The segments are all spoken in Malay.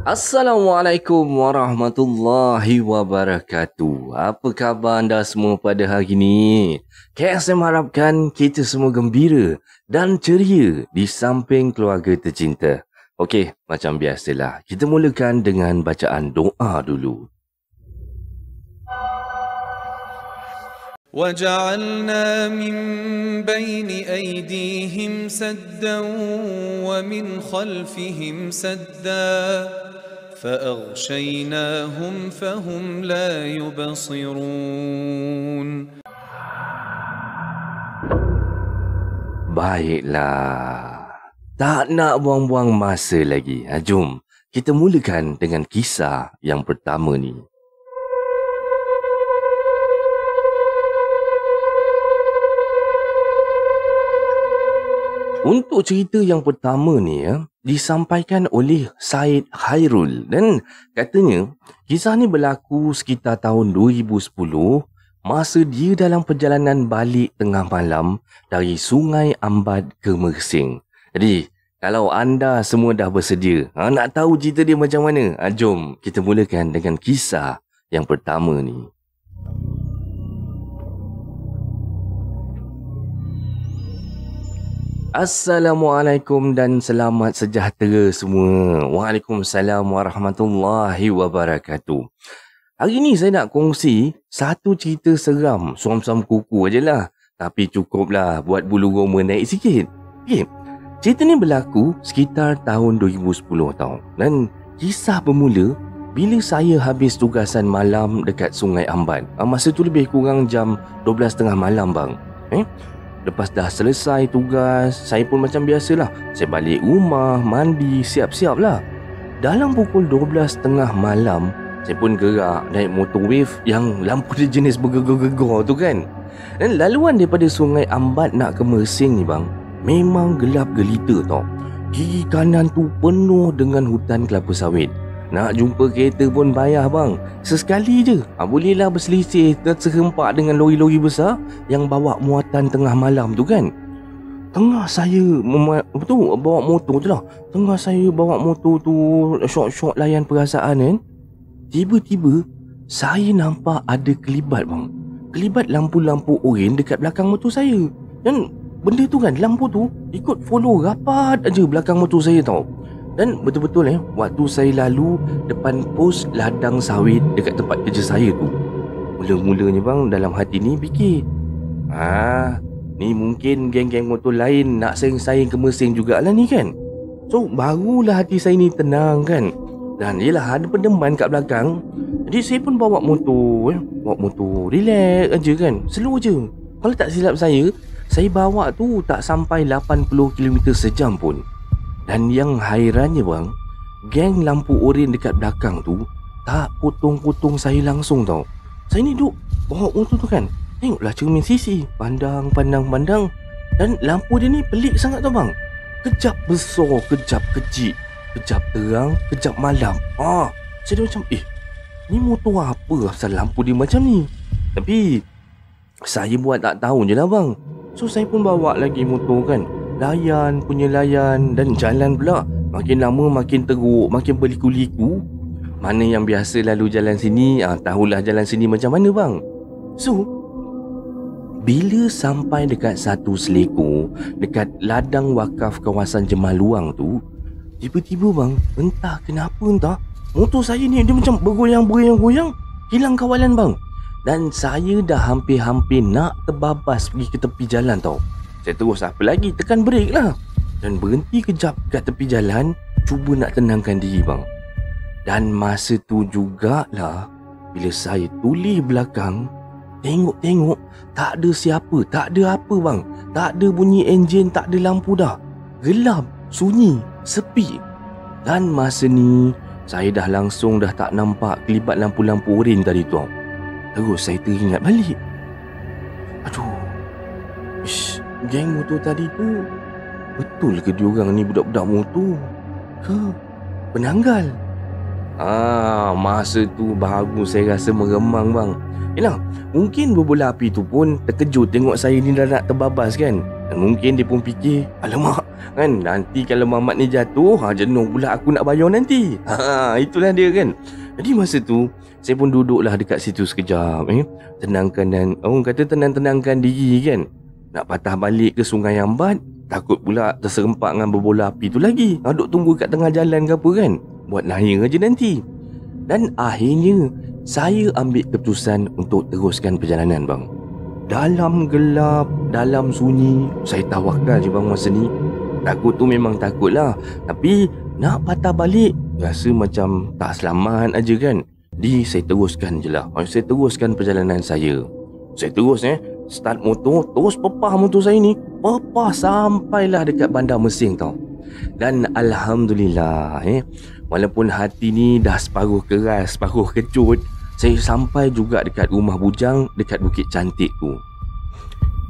Assalamualaikum warahmatullahi wabarakatuh. Apa khabar anda semua pada hari ini? KSM harapkan kita semua gembira dan ceria di samping keluarga tercinta. Okey, macam biasalah. Kita mulakan dengan bacaan doa dulu. وجعلنا من بين أيديهم سدا ومن خلفهم سدا فأغشيناهم فهم لا يبصرون. Baiklah. Tak nak buang-buang masa lagi. Jom kita mulakan dengan kisah yang pertama ni. Untuk cerita yang pertama ni disampaikan oleh Said Khairul dan katanya kisah ni berlaku sekitar tahun 2010 masa dia dalam perjalanan balik tengah malam dari Sungai Ambat ke Mersing. Jadi kalau anda semua dah bersedia nak tahu cerita dia macam mana, jom kita mulakan dengan kisah yang pertama ni. Assalamualaikum dan selamat sejahtera semua. Waalaikumsalam warahmatullahi wabarakatuh. Hari ni saya nak kongsi satu cerita seram, suam-suam kuku ajalah. Tapi cukuplah buat bulu roma naik sikit. Okay. Cerita ni berlaku sekitar tahun 2010 tau. Dan kisah bermula bila saya habis tugasan malam dekat Sungai Ambat. Masa tu lebih kurang jam 12.30 malam bang. Lepas dah selesai tugas, saya pun macam biasalah. Saya balik rumah, mandi, siap-siap lah. Dalam pukul 12.30 malam, saya pun gerak naik motor wave yang lampu dia jenis bergegar-gegar tu kan. Dan laluan daripada Sungai Ambat nak ke Mersing ni bang, memang gelap gelita tau. Kiri kanan tu penuh dengan hutan kelapa sawit. Nak jumpa kereta pun bayar bang. Sesekali je bolehlah berselisih dan serempak dengan lori-lori besar yang bawa muatan tengah malam tu kan. Tengah saya bawa motor tu lah. Tengah saya bawa motor tu syok-syok layan perasaan kan. Tiba-tiba saya nampak ada kelibat bang. Kelibat lampu-lampu oren dekat belakang motor saya. Dan benda tu kan, lampu tu ikut follow rapat aja belakang motor saya tau. Dan betul-betul waktu saya lalu depan pos ladang sawit dekat tempat kerja saya tu, mula-mulanya bang dalam hati ni fikir, ni mungkin geng-geng motor lain nak saing-saing ke Mersing jugalah ni kan. So barulah hati saya ni tenang kan. Dan yelah ada pendeman kat belakang. Jadi saya pun bawa motor relax aja kan, slow je. Kalau tak silap saya bawa tu tak sampai 80 km sejam pun. Dan yang hairannya bang, geng lampu oren dekat belakang tu tak potong-potong saya langsung tau. Saya ni duduk bawa motor tu kan, tengoklah cermin sisi, pandang. Dan lampu dia ni pelik sangat tau bang. Kejap besar, kejap kecil, kejap terang, kejap malam. Saya dah macam ni motor apa asal lampu dia macam ni. Tapi saya buat tak tahu je lah bang. So saya pun bawa lagi motor kan, layan dan jalan pula makin lama makin teruk, makin berliku-liku. Mana yang biasa lalu jalan sini tahulah jalan sini macam mana bang. So bila sampai dekat satu seleko dekat ladang wakaf kawasan Jemal Luang tu, tiba-tiba bang, entah kenapa motor saya ni dia macam bergoyang-goyang, hilang kawalan bang. Dan saya dah hampir-hampir nak terbabas pergi ke tepi jalan tau. Saya terus apa lagi, tekan brek lah. Dan berhenti kejap kat tepi jalan, cuba nak tenangkan diri bang. Dan masa tu jugalah bila saya toleh belakang, tengok tak ada siapa, tak ada apa bang. Tak ada bunyi enjin, tak ada lampu dah. Gelap, sunyi, sepi. Dan masa ni saya dah tak nampak kelibat lampu-lampu oren tadi tu. Terus saya teringat balik. Geng motor tadi tu betul ke diorang ni budak-budak motor ke penanggal? Masa tu baru saya rasa meremang bang. Yelah, mungkin berbola api tu pun terkejut tengok saya ni dah nak terbabas kan. Dan mungkin dia pun fikir, alamak kan, nanti kalau mamat ni jatuh, jenuh pula aku nak bayar nanti. Itulah dia kan. Jadi masa tu saya pun duduklah dekat situ sekejap, tenangkan dan orang kata tenangkan diri kan. Nak patah balik ke Sungai Ambat, takut pula terserempak dengan berbola api tu lagi. Duk tunggu kat tengah jalan ke apa kan, buat lahir aja nanti. Dan akhirnya saya ambil keputusan untuk teruskan perjalanan bang. Dalam gelap, dalam sunyi, saya tawakal je bang masa ni. Takut tu memang takut lah, tapi nak patah balik rasa macam tak selamat aja kan. Jadi saya teruskan je lah. Saya teruskan perjalanan saya. Saya terus start motor, terus pepah motor saya ni. Pepah sampailah dekat Bandar Mesing tau. Dan Alhamdulillah walaupun hati ni dah separuh keras, separuh kecut, saya sampai juga dekat rumah bujang dekat Bukit Cantik tu.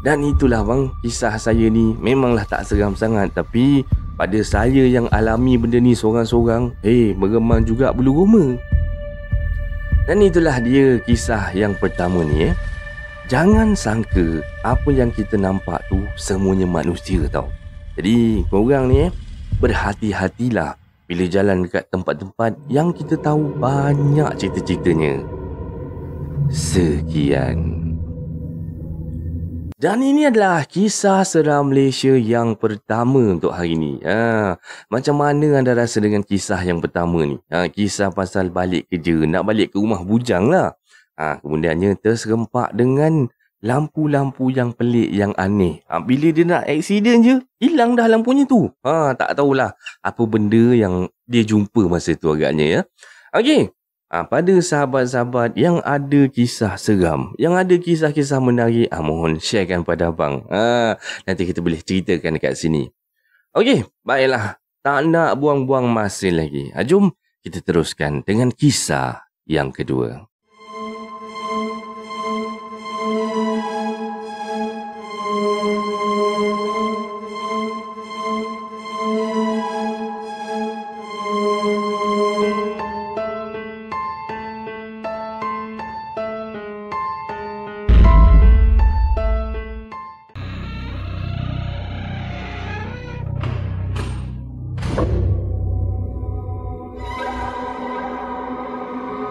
Dan itulah bang, kisah saya ni memanglah tak seram sangat, tapi pada saya yang alami benda ni seorang-seorang, meremang juga bulu roma. Dan itulah dia kisah yang pertama ni. Jangan sangka apa yang kita nampak tu semuanya manusia tau. Jadi korang ni berhati-hatilah bila jalan dekat tempat-tempat yang kita tahu banyak cerita-ceritanya. Sekian. Dan ini adalah kisah seram Malaysia yang pertama untuk hari ni. Macam mana anda rasa dengan kisah yang pertama ni? Kisah pasal balik kerja, nak balik ke rumah bujang lah. Kemudiannya terserempak dengan lampu-lampu yang pelik, yang aneh. Bila dia nak aksiden je, hilang dah lampunya tu. Tak tahulah apa benda yang dia jumpa masa tu agaknya ya. Okey. Pada sahabat-sahabat yang ada kisah seram, yang ada kisah-kisah menarik, mohon sharekan pada abang. Nanti kita boleh ceritakan dekat sini. Okey, baiklah. Tak nak buang-buang masa lagi. Jom kita teruskan dengan kisah yang kedua.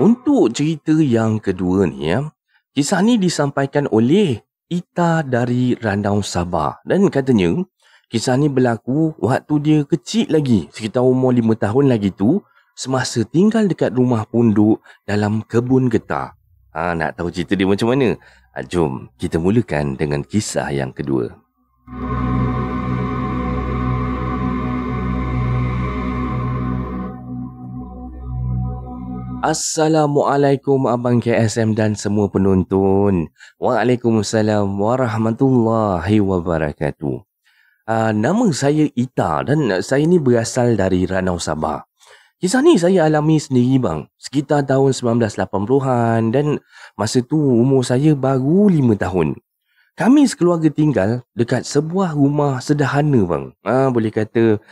Untuk cerita yang kedua ni kisah ni disampaikan oleh Ita dari Ranau Sabah. Dan katanya kisah ni berlaku waktu dia kecil lagi, sekitar umur 5 tahun lagi tu, semasa tinggal dekat rumah punduk dalam kebun getah. Nak tahu cerita dia macam mana? Jom kita mulakan dengan kisah yang kedua. Assalamualaikum Abang KSM dan semua penonton. Waalaikumsalam warahmatullahi wabarakatuh. Nama saya Ita dan saya ni berasal dari Ranau Sabah. Kisah ni saya alami sendiri bang, sekitar tahun 1980-an, dan masa tu umur saya baru 5 tahun. Kami sekeluarga tinggal dekat sebuah rumah sederhana bang. Boleh kata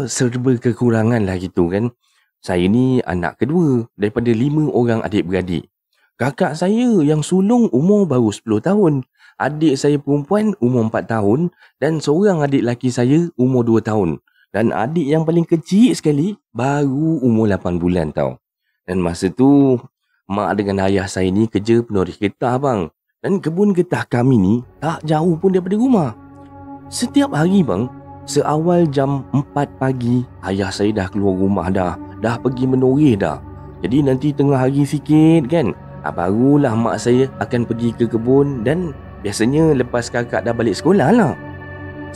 serba kekurangan lah gitu kan. Saya ni anak kedua daripada 5 orang adik-beradik. Kakak saya yang sulung umur baru 10 tahun. Adik saya perempuan umur 4 tahun. Dan seorang adik lelaki saya umur 2 tahun. Dan adik yang paling kecil sekali baru umur 8 bulan tau. Dan masa tu mak dengan ayah saya ni kerja penoreh getah bang. Dan kebun getah kami ni tak jauh pun daripada rumah. Setiap hari bang, seawal jam 4 pagi, ayah saya dah keluar rumah dah pergi menoreh dah. Jadi nanti tengah hari sikit kan, barulah mak saya akan pergi ke kebun. Dan biasanya lepas kakak dah balik sekolah lah.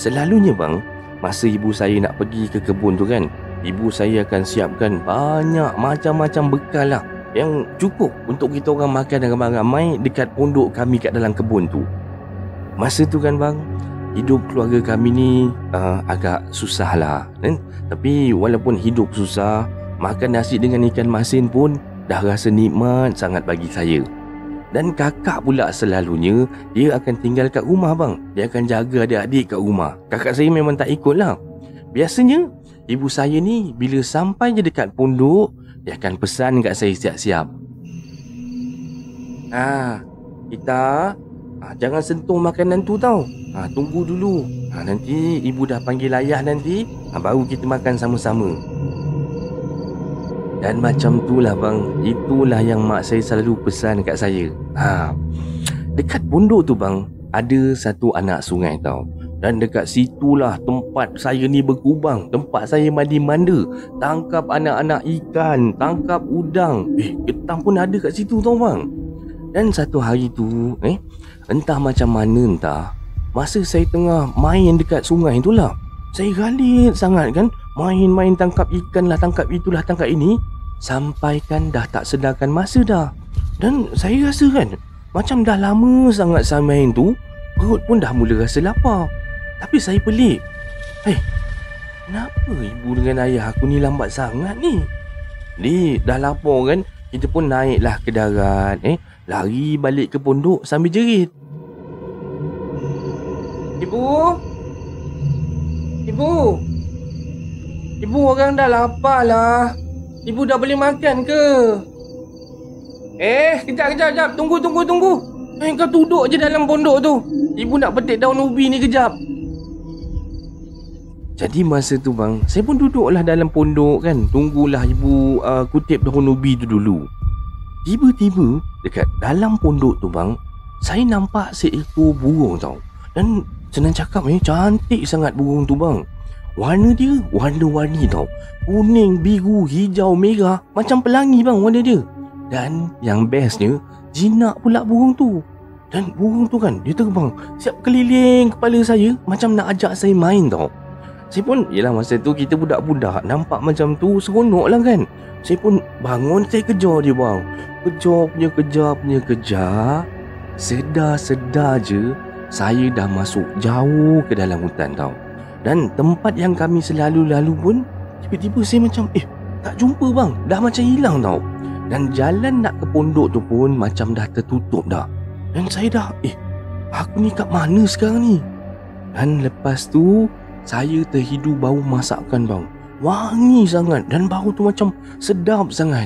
Selalunya bang, masa ibu saya nak pergi ke kebun tu kan, ibu saya akan siapkan banyak macam-macam bekal lah, yang cukup untuk kita orang makan ramai-ramai dekat pondok kami kat dalam kebun tu. Masa tu kan bang, hidup keluarga kami ni agak susah lah kan? Tapi walaupun hidup susah, makan nasi dengan ikan masin pun dah rasa nikmat sangat bagi saya. Dan kakak pula selalunya dia akan tinggal kat rumah bang. Dia akan jaga adik-adik kat rumah. Kakak saya memang tak ikut lah. Biasanya ibu saya ni bila sampai je dekat pondok, dia akan pesan kat saya siap-siap. Kita jangan sentuh makanan tu tau. Tunggu dulu. Nanti ibu dah panggil ayah nanti, baru kita makan sama-sama. Dan macam tu lah bang, itulah yang mak saya selalu pesan kat saya. Dekat pondok tu bang, ada satu anak sungai tau. Dan dekat situlah tempat saya ni berkubang, tempat saya mandi-manda, tangkap anak-anak ikan, tangkap udang. Ketang pun ada kat situ tau bang. Dan satu hari tu, entah macam mana entah, masa saya tengah main dekat sungai tu lah, saya galit sangat kan, main-main tangkap ikan lah, tangkap itulah, tangkap ini, sampai kan dah tak sedarkan masa dah. Dan saya rasa kan, macam dah lama sangat saya main tu, perut pun dah mula rasa lapar. Tapi saya pelik, kenapa ibu dengan ayah aku ni lambat sangat ni? Dah lapar kan, kita pun naiklah ke darat, lari balik ke pondok sambil jerit. Ibu orang dah lapar lah. Ibu dah boleh makan ke? Kejap. Tunggu. Kau duduk je dalam pondok tu. Ibu nak petik daun ubi ni kejap. Jadi masa tu bang, saya pun duduklah dalam pondok kan, tunggulah ibu kutip daun ubi tu dulu. Tiba-tiba dekat dalam pondok tu bang, saya nampak seekor burung tau. Dan senang cakap cantik sangat burung tu bang. Warna dia warna-warni tau. Kuning, biru, hijau, merah, macam pelangi bang warna dia. Dan yang bestnya, jinak pula burung tu. Dan burung tu kan, dia terbang siap keliling kepala saya, macam nak ajak saya main tau. Saya pun, yelah masa tu kita budak-budak, nampak macam tu seronok lah kan. Saya pun bangun, saya kejar dia bang. Kejar. Sedar je, saya dah masuk jauh ke dalam hutan tau. Dan tempat yang kami selalu lalu pun, tiba-tiba saya macam, tak jumpa bang, dah macam hilang tau. Dan jalan nak ke pondok tu pun macam dah tertutup dah. Dan saya dah, aku ni kat mana sekarang ni? Dan lepas tu, saya terhidu bau masakan bang. Wangi sangat, dan bau tu macam sedap sangat.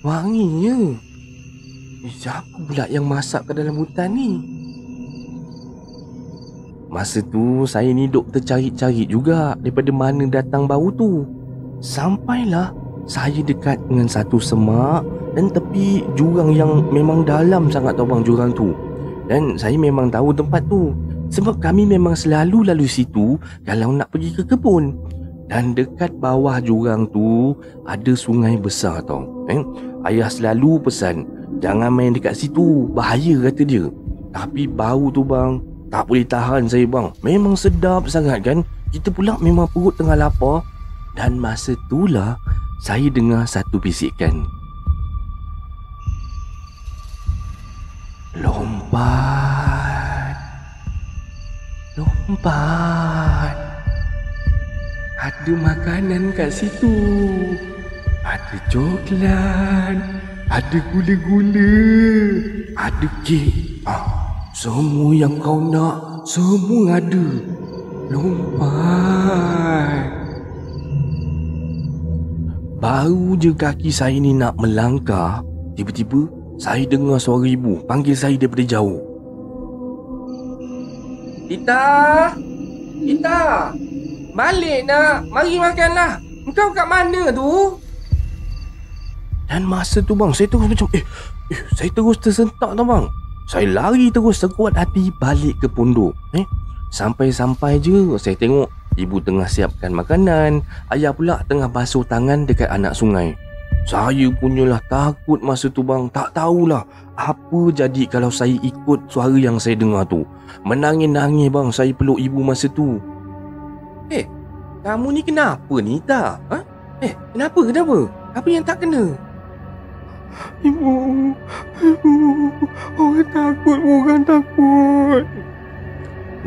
Wanginya. Siapa pula yang masak ke dalam hutan ni? Masa tu saya ni duk tercari-cari juga daripada mana datang bau tu. Sampailah saya dekat dengan satu semak dan tepi jurang yang memang dalam sangat tau bang, jurang tu. Dan saya memang tahu tempat tu, sebab kami memang selalu lalu situ kalau nak pergi ke kebun. Dan dekat bawah jurang tu ada sungai besar tau. Ayah selalu pesan, jangan main dekat situ, bahaya kata dia. Tapi bau tu bang, tak boleh tahan saya bang. Memang sedap sangat kan. Kita pula memang perut tengah lapar. Dan masa itulah saya dengar satu bisikan. Lompat. Ada makanan kat situ. Ada coklat, ada gula-gula, ada kek. Semua yang kau nak, semua ada. Lompat. Baru je kaki saya ni nak melangkah, tiba-tiba saya dengar suara ibu panggil saya daripada jauh. Tita, balik nak, mari makanlah. Engkau kat mana tu? Dan masa tu bang, saya terus macam saya terus tersentak tau bang. Saya lari terus sekuat hati balik ke pondok. Sampai-sampai je saya tengok ibu tengah siapkan makanan, ayah pula tengah basuh tangan dekat anak sungai. Saya punyalah takut masa tu bang. Tak tahulah apa jadi kalau saya ikut suara yang saya dengar tu. Menangis-nangis bang saya peluk ibu masa tu. Kamu ni kenapa ni tak? Kenapa? Apa yang tak kena? Ibu, orang takut.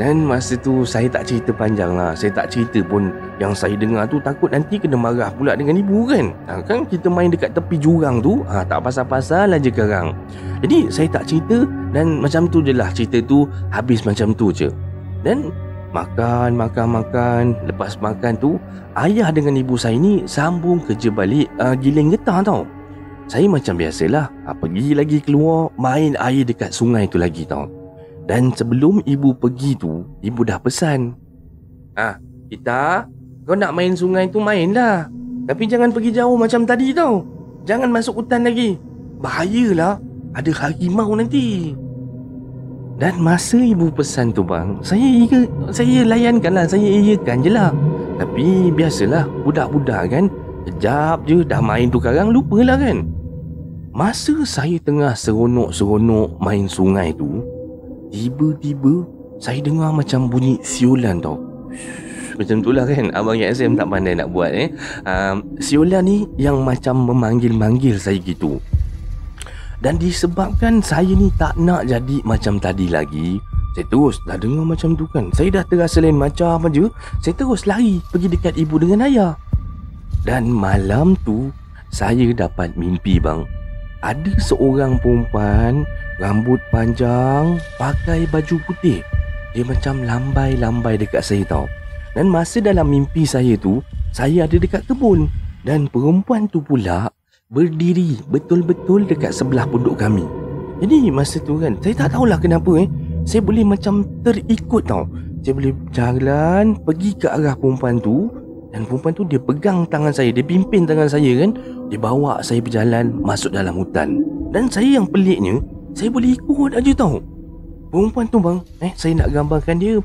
Dan masa tu saya tak cerita panjang lah. Saya tak cerita pun yang saya dengar tu, takut nanti kena marah pula dengan ibu kan. Kan kita main dekat tepi jurang tu, tak pasal-pasal aja karang. Jadi saya tak cerita, dan macam tu je lah cerita tu habis macam tu je. Dan makan. Lepas makan tu, ayah dengan ibu saya ni sambung kerja balik giling getah tau. saya macam biasalah, pergi lagi keluar main air dekat sungai tu lagi tau. Dan sebelum ibu pergi tu, ibu dah pesan, kita, kau nak main sungai tu main lah, tapi jangan pergi jauh macam tadi tau. Jangan masuk hutan lagi, bahayalah, ada harimau nanti. Dan masa ibu pesan tu bang, saya layankan lah, saya iyakan je lah. Tapi biasalah, budak-budak kan, kejap je dah main tu karang, lupalah kan. Masa saya tengah seronok-seronok main sungai tu, tiba-tiba saya dengar macam bunyi siulan tau. Macam tu lah kan, Abang SM tak pandai nak buat siulan ni yang macam memanggil-manggil saya gitu. Dan disebabkan saya ni tak nak jadi macam tadi lagi, saya terus dah dengar macam tu kan, saya dah terasa lain macam aja. Saya terus lari pergi dekat ibu dengan ayah. Dan malam tu saya dapat mimpi bang. Ada seorang perempuan, rambut panjang, pakai baju putih. Dia macam lambai-lambai dekat saya tau. Dan masa dalam mimpi saya tu, saya ada dekat kebun. Dan perempuan tu pula berdiri betul-betul dekat sebelah pondok kami. Jadi masa tu kan, saya tak tahulah kenapa saya boleh macam terikut tau. Saya boleh jalan pergi ke arah perempuan tu. Dan perempuan tu dia pegang tangan saya, dia pimpin tangan saya kan, dia bawa saya berjalan masuk dalam hutan. Dan saya yang peliknya, saya boleh ikut aja tau. Perempuan tu bang, saya nak gambarkan dia,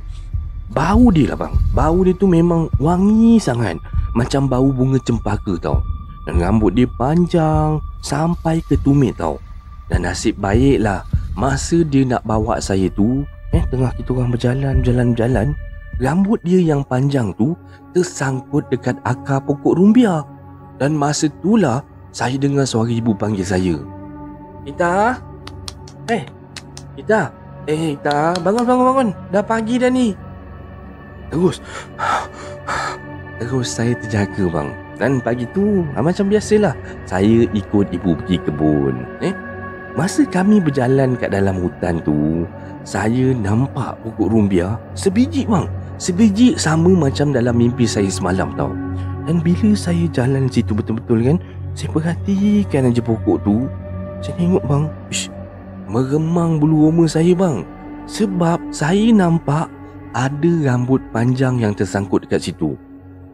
bau dia lah bang. Bau dia tu memang wangi sangat, macam bau bunga cempaka tau. Dan rambut dia panjang sampai ke tumit tau. Dan nasib baiklah masa dia nak bawa saya tu, tengah kita orang berjalan, rambut dia yang panjang tu tersangkut dekat akar pokok rumbia. Dan masa itulah saya dengar suara ibu panggil saya. Ita, Ita, Ita, bangun. Dah pagi dah ni. Terus saya terjaga bang. Dan pagi tu macam biasalah, saya ikut ibu pergi kebun. Masa kami berjalan kat dalam hutan tu, saya nampak pokok rumbia sebiji bang. Sebiji sama macam dalam mimpi saya semalam tau. Dan bila saya jalan situ betul-betul kan, saya perhatikan aja pokok tu. Saya tengok bang, meremang bulu roma saya bang. Sebab saya nampak ada rambut panjang yang tersangkut dekat situ.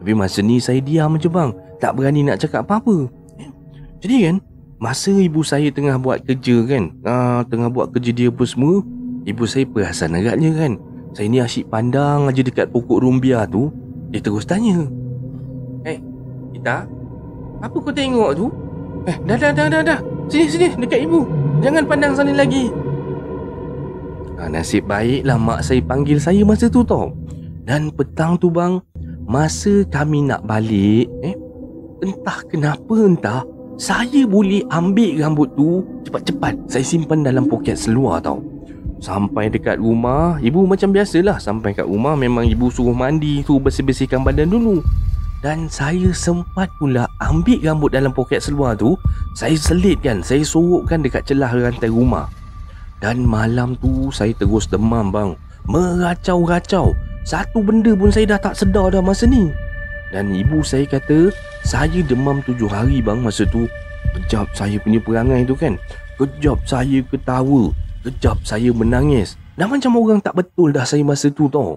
Tapi masa ni saya diam je bang, tak berani nak cakap apa-apa. Jadi kan, masa ibu saya tengah buat kerja kan, tengah buat kerja dia apa semua, ibu saya perasan agaknya kan, saya ni asyik pandang aja dekat pokok rumbia tu. Dia terus tanya, Ita, apa kau tengok tu? Dah. Sini dekat ibu, jangan pandang sana lagi. Nasib baiklah mak saya panggil saya masa tu tau. Dan petang tu bang, masa kami nak balik, entah kenapa saya boleh ambil rambut tu cepat-cepat. Saya simpan dalam poket seluar tau. Sampai dekat rumah, ibu macam biasalah, sampai kat rumah memang ibu suruh mandi, suruh bersih-bersihkan badan dulu. Dan saya sempat pula ambil rambut dalam poket seluar tu, saya selitkan, saya sorokkan dekat celah rantai rumah. Dan malam tu saya terus demam bang, meracau-racau. Satu benda pun saya dah tak sedar dah masa ni. Dan ibu saya kata saya demam 7 hari bang masa tu. Kejap saya punya perangai tu kan, kejap saya ketawa, kejap saya menangis. Dah macam orang tak betul dah saya masa tu tau.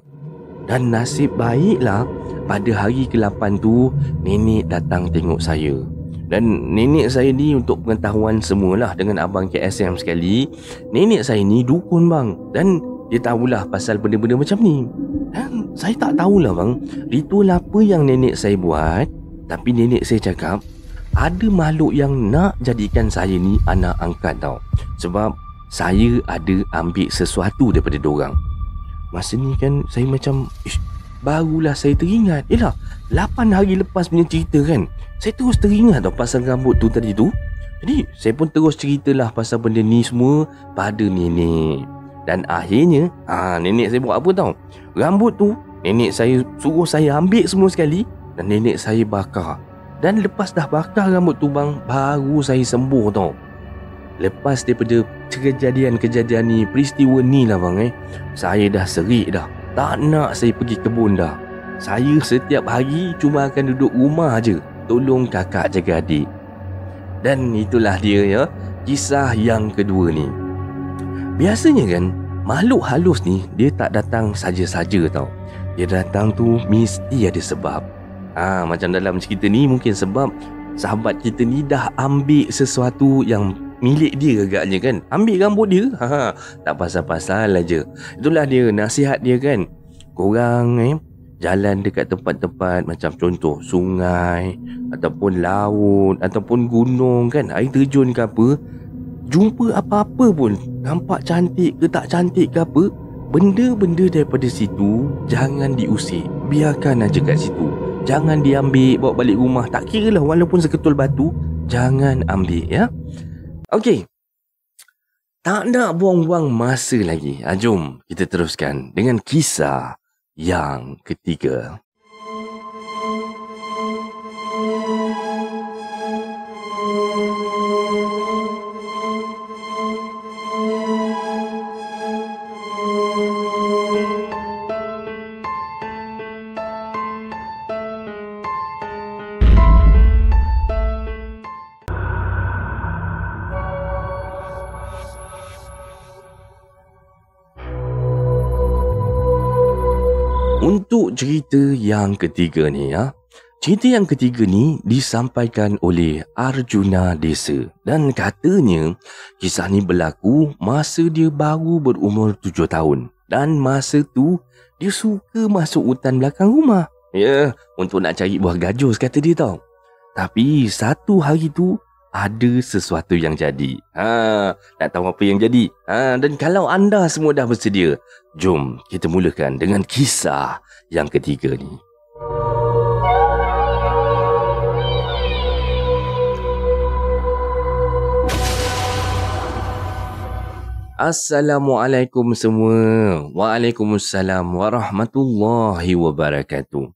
Dan nasib baiklah pada hari ke-8 tu, nenek datang tengok saya. Dan nenek saya ni, untuk pengetahuan semualah dengan Abang KSM sekali, nenek saya ni dukun bang. Dan dia tahulah pasal benda-benda macam ni. Dan saya tak tahulah bang, ritual apa yang nenek saya buat. Tapi nenek saya cakap ada makhluk yang nak jadikan saya ni anak angkat tau. Sebab saya ada ambil sesuatu daripada dorang. Masa ni kan saya macam, barulah saya teringat. 8 hari lepas punya cerita kan, saya terus teringat tau pasal rambut tu tadi tu. Jadi saya pun terus ceritalah pasal benda ni semua pada nenek. Dan akhirnya nenek saya buat apa tau, rambut tu nenek saya suruh saya ambil semua sekali, dan nenek saya bakar. Dan lepas dah bakar rambut tu bang, baru saya sembuh tau. Lepas daripada kejadian-kejadian ni, peristiwa ni lah bang, saya dah serik dah, tak nak saya pergi kebun dah. Saya setiap hari cuma akan duduk rumah je, tolong kakak jaga adik. Dan itulah dia ya, kisah yang kedua ni. Biasanya kan, makhluk halus ni dia tak datang saja-saja tau. Dia datang tu mesti ada sebab. Macam dalam cerita ni mungkin sebab sahabat kita ni dah ambil sesuatu yang milik dia agaknya kan. Ambil rambut dia. Tak pasal-pasal aja. Itulah dia nasihat dia kan. Korang jalan dekat tempat-tempat macam contoh sungai ataupun laut ataupun gunung kan, air terjun ke apa, jumpa apa-apa pun, nampak cantik ke tak cantik ke apa, benda-benda daripada situ jangan diusik, biarkan aja kat situ. Jangan diambil bawa balik rumah, tak kira lah walaupun seketul batu, jangan ambil ya. Okey, tak nak buang-buang masa lagi. Jom kita teruskan dengan kisah yang ketiga. Untuk cerita yang ketiga ni ya. Cerita yang ketiga ni disampaikan oleh Arjuna Desa. Dan katanya kisah ni berlaku masa dia baru berumur 7 tahun. Dan masa tu dia suka masuk hutan belakang rumah. Ya, untuk nak cari buah gajus kata dia tau. Tapi satu hari tu ada sesuatu yang jadi. Nak tahu apa yang jadi? Dan kalau anda semua dah bersedia, jom kita mulakan dengan kisah yang ketiga ni. Assalamualaikum semua. Waalaikumsalam warahmatullahi wabarakatuh.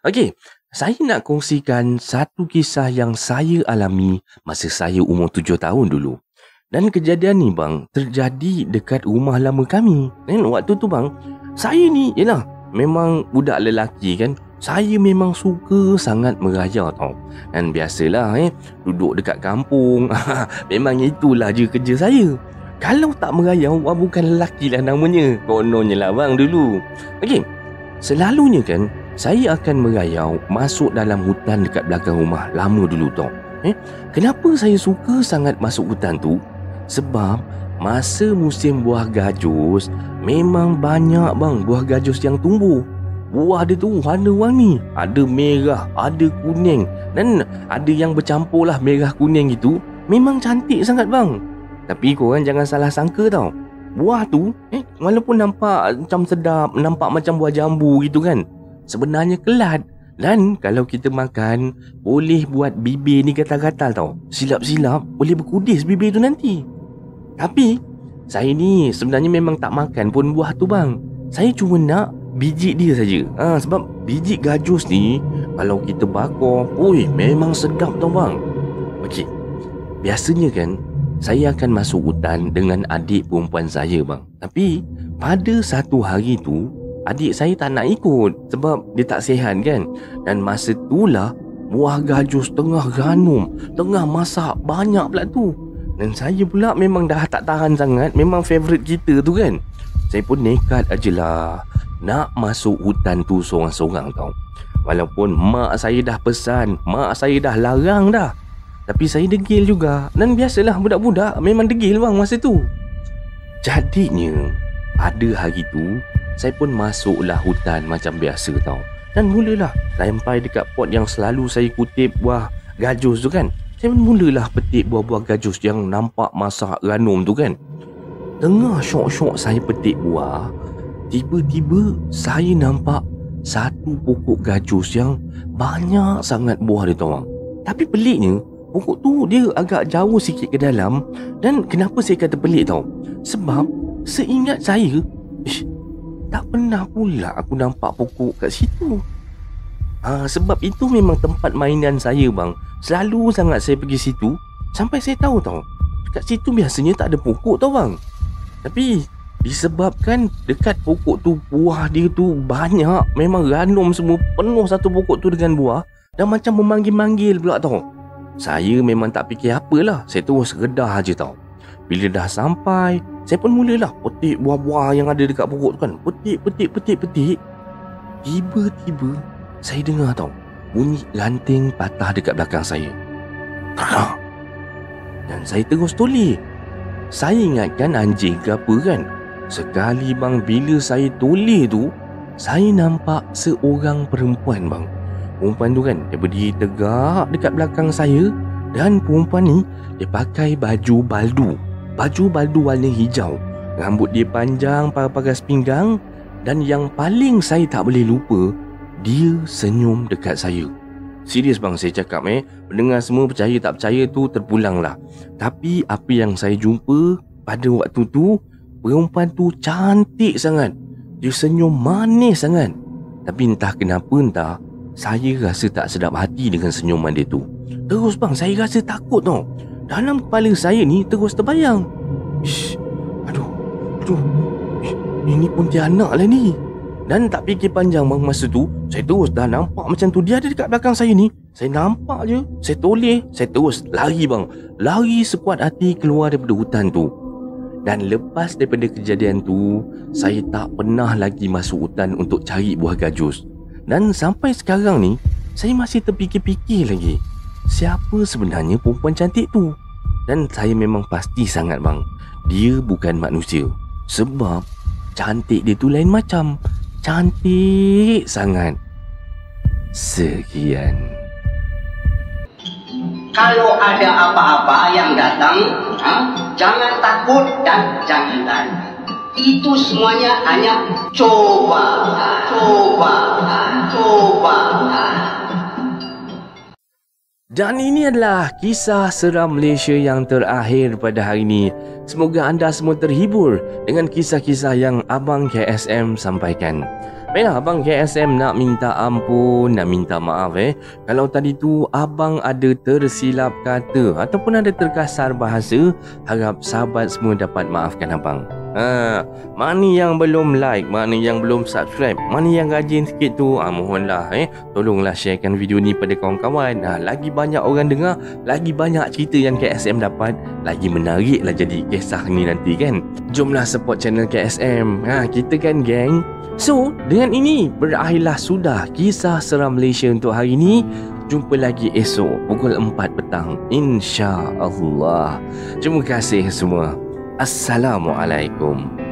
Okey, saya nak kongsikan satu kisah yang saya alami masa saya umur 7 tahun dulu. Dan kejadian ni bang, terjadi dekat rumah lama kami. Dan waktu tu bang, saya ni, yelah, memang budak lelaki kan. Saya memang suka sangat merayau tau. Dan biasalah duduk dekat kampung. Memang itulah je kerja saya. Kalau tak merayau, bukan lelaki lah namanya. Kononnya lah bang dulu. Okey, selalunya kan, saya akan merayau masuk dalam hutan dekat belakang rumah lama dulu tau. Kenapa saya suka sangat masuk hutan tu? Sebab masa musim buah gajus, memang banyak bang buah gajus yang tumbuh. Buah dia tu warna-warni. Ada merah, ada kuning. Dan ada yang bercampur lah merah kuning gitu. Memang cantik sangat bang. Tapi korang jangan salah sangka tau. Buah tu walaupun nampak macam sedap, nampak macam buah jambu gitu kan, sebenarnya kelat. Dan kalau kita makan, boleh buat bibir ni gatal-gatal tau. Silap-silap boleh berkudis bibir tu nanti. Tapi saya ni sebenarnya memang tak makan pun buah tu bang. Saya cuma nak biji dia saja. Sebab biji gajus ni kalau kita bakar, memang sedap tau bang. Okey, biasanya kan saya akan masuk hutan dengan adik perempuan saya bang. Tapi pada satu hari tu, adik saya tak nak ikut sebab dia tak sihat kan. Dan masa itulah buah gajus tengah ranum, tengah masak banyak pula tu. Dan saya pula memang dah tak tahan sangat, memang favourite kita tu kan. Saya pun nekat ajalah nak masuk hutan tu seorang-seorang tau. Walaupun mak saya dah pesan, mak saya dah larang dah, tapi saya degil juga. Dan biasalah budak-budak memang degil bang masa tu. Jadinya pada hari tu saya pun masuklah hutan macam biasa tau. Dan mulalah sampai dekat pot yang selalu saya kutip buah gajus tu kan. Saya pun mulalah petik buah-buah gajus yang nampak masak ranum tu kan. Tengah syok-syok saya petik buah, tiba-tiba saya nampak satu pokok gajus yang banyak sangat buah dia tau bang. Tapi peliknya, pokok tu dia agak jauh sikit ke dalam. Dan kenapa saya kata pelik tau? Sebab seingat saya, tak pernah pula aku nampak pokok kat situ. Sebab itu memang tempat mainan saya bang. Selalu sangat saya pergi situ. Sampai saya tahu tau, kat situ biasanya tak ada pokok tau bang. Tapi disebabkan dekat pokok tu buah dia tu banyak, memang ranum semua, penuh satu pokok tu dengan buah. Dan macam memanggil-manggil pula tau. Saya memang tak fikir apalah. Saya terus redah je tau. Bila dah sampai, saya pun mulalah petik buah-buah yang ada dekat pokok tu kan. Petik. Tiba-tiba saya dengar tau bunyi ranting patah dekat belakang saya. Dan saya terus toleh. Saya ingatkan anjing ke apa kan. Sekali bang, bila saya toleh tu, saya nampak seorang perempuan bang. Perempuan tu kan, dia berdiri tegak dekat belakang saya. Dan perempuan ni, dia pakai baju baldu. Baju baldu warna hijau. Rambut dia panjang, paras-paras pinggang. Dan yang paling saya tak boleh lupa, dia senyum dekat saya. Serius bang, saya cakap pendengar semua percaya tak percaya tu terpulang lah. Tapi apa yang saya jumpa pada waktu tu, perempuan tu cantik sangat. Dia senyum manis sangat. Tapi entah kenapa saya rasa tak sedap hati dengan senyuman dia tu. Terus bang, saya rasa takut tau. Dalam kepala saya ni terus terbayang, aduh, ini Pontianak lah ni. Dan tak fikir panjang bang, masa tu saya terus dah nampak macam tu dia ada dekat belakang saya ni. Saya nampak je, saya toleh, saya terus lari bang. Lari sekuat hati keluar daripada hutan tu. Dan lepas daripada kejadian tu, saya tak pernah lagi masuk hutan untuk cari buah gajus. Dan sampai sekarang ni, saya masih terfikir-fikir lagi, siapa sebenarnya perempuan cantik tu. Dan saya memang pasti sangat bang, dia bukan manusia. Sebab cantik dia tu lain macam. Cantik sangat. Sekian. Kalau ada apa-apa yang datang, jangan takut dan jangan lari. Itu semuanya hanya coba. Dan ini adalah kisah seram Malaysia yang terakhir pada hari ini. Semoga anda semua terhibur dengan kisah-kisah yang Abang KSM sampaikan. Baiklah, Abang KSM nak minta ampun, nak minta maaf kalau tadi tu Abang ada tersilap kata ataupun ada terkasar bahasa. Harap sahabat semua dapat maafkan Abang. Mana yang belum like, mana yang belum subscribe, mana yang rajin sikit tu, mohonlah tolonglah sharekan video ni pada kawan-kawan. Lagi banyak orang dengar, lagi banyak cerita yang KSM dapat, lagi menariklah jadi kisah ni nanti kan. Jomlah support channel KSM. Kita kan geng. So, dengan ini berakhirlah sudah kisah seram Malaysia untuk hari ini. Jumpa lagi esok pukul 4 petang, insya-Allah. Terima kasih semua. Assalamualaikum.